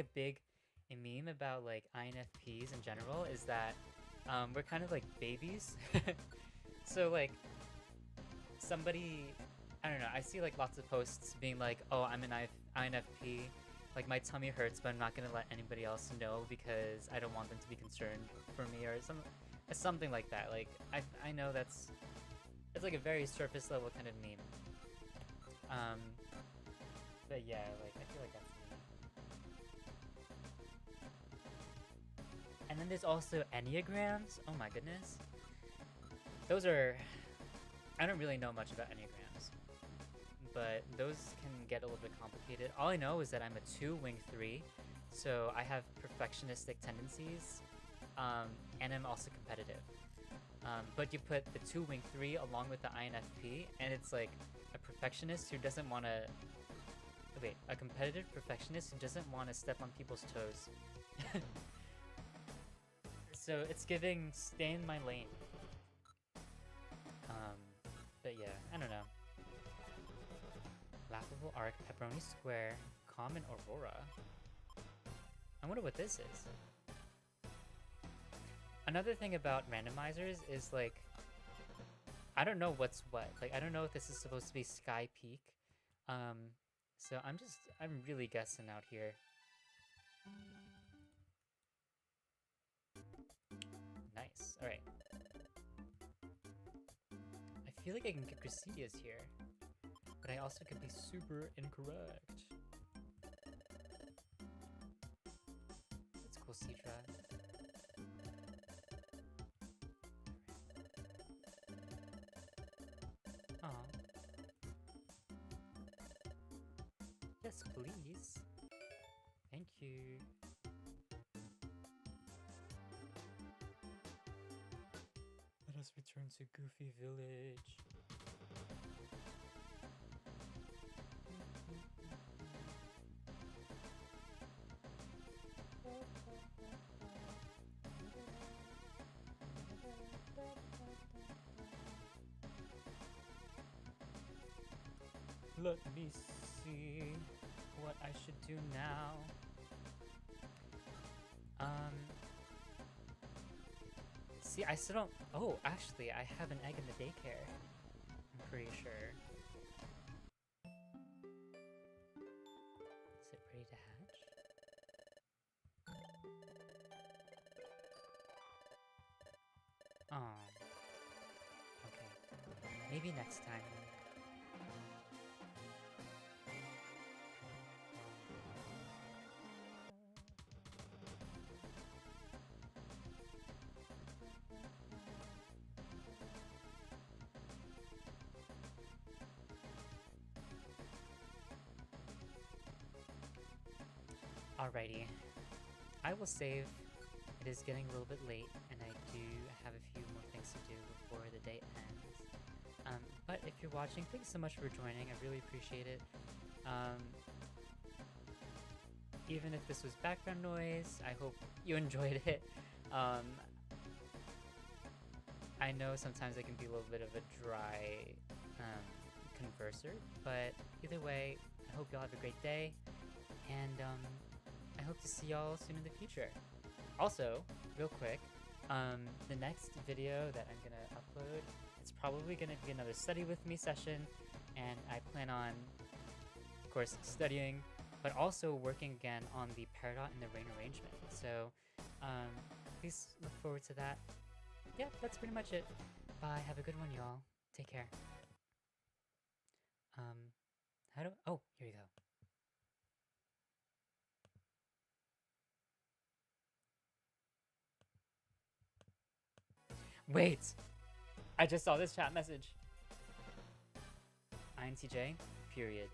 a meme about like INFPs in general is that we're kind of like babies. So like somebody I don't know. I see like lots of posts being like, "Oh, I'm an INFP. Like my tummy hurts, but I'm not gonna let anybody else know because I don't want them to be concerned for me," or something like that. Like I know it's like a very surface level kind of meme. Um, but yeah, like I feel like that's me. And then there's also enneagrams. Oh my goodness, those are I don't really know much about enneagrams, but those can get a little bit complicated. All I know is that I'm a 2 wing 3, so I have perfectionistic tendencies, and I'm also competitive. But you put the 2 wing 3 along with the INFP, and it's like a perfectionist who doesn't want to. Wait, a competitive perfectionist who doesn't want to step on people's toes. So it's giving stay in my lane. But yeah, I don't know. Laughable arc, pepperoni square, common aurora. I wonder what this is. Another thing about randomizers is like, I don't know what's what. Like, I don't know if this is supposed to be Sky Peak. So I'm really guessing out here. Nice. All right. I feel like I can get Gracidias here, but I also could be super incorrect. That's cool, Citra. Aw. Yes, please. Thank you. Let us return to Goofy Village. Let me see what I should do now. See, I still don't. Oh, actually, I have an egg in the daycare. I'm pretty sure. Is it ready to hatch? Oh. Okay. Maybe next time. Alrighty. I will save. It is getting a little bit late, and I do have a few more things to do before the day ends. But if you're watching, thanks so much for joining. I really appreciate it. Even if this was background noise, I hope you enjoyed it. I know sometimes it can be a little bit of a dry converser, but either way, I hope y'all have a great day, and I hope to see y'all soon in the future. Also, real quick, the next video that I'm gonna upload, it's probably gonna be another study with me session, and I plan on, of course, studying, but also working again on the Peridot and the rain arrangement. So please look forward to that. Yeah, that's pretty much it. Bye, have a good one, y'all. Take care. Oh, here you go. Wait! I just saw this chat message. INTJ, period.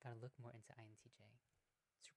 Gotta look more into INTJ.